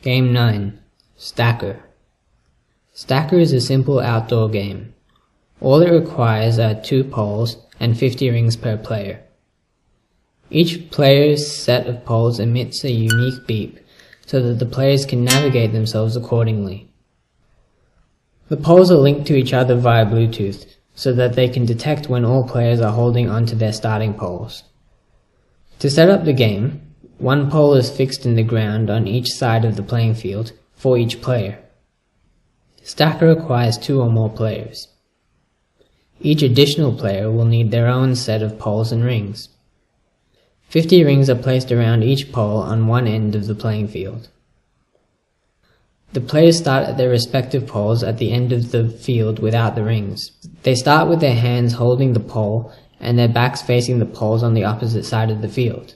Game 9. Stacker. Stacker is a simple outdoor game. All it requires are 2 poles and 50 rings per player. Each player's set of poles emits a unique beep so that the players can navigate themselves accordingly. The poles are linked to each other via Bluetooth so that they can detect when all players are holding onto their starting poles. To set up the game, 1 pole is fixed in the ground on each side of the playing field for each player. Stacker requires 2 or more players. Each additional player will need their own set of poles and rings. 50 rings are placed around each pole on one end of the playing field. The players start at their respective poles at the end of the field without the rings. They start with their hands holding the pole and their backs facing the poles on the opposite side of the field.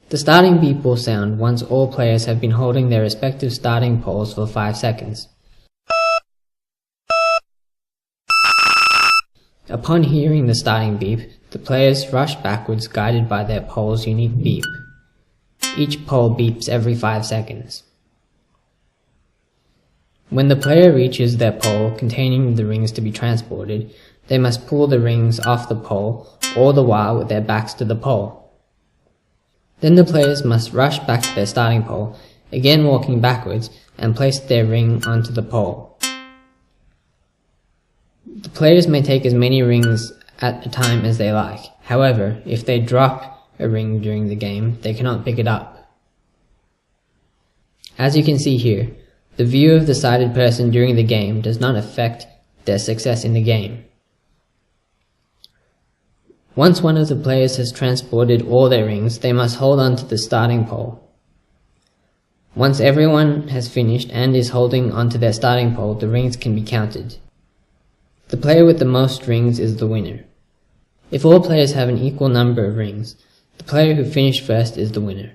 The starting beep will sound once all players have been holding their respective starting poles for 5 seconds. Upon hearing the starting beep, the players rush backwards guided by their pole's unique beep. Each pole beeps every 5 seconds. When the player reaches their pole containing the rings to be transported, they must pull the rings off the pole, all the while with their backs to the pole. Then the players must rush back to their starting pole, again walking backwards, and place their ring onto the pole. The players may take as many rings at a time as they like. However, if they drop a ring during the game, they cannot pick it up. As you can see here, the view of the sighted person during the game does not affect their success in the game. Once one of the players has transported all their rings, they must hold on to the starting pole. Once everyone has finished and is holding onto their starting pole, the rings can be counted. The player with the most rings is the winner. If all players have an equal number of rings, the player who finished first is the winner.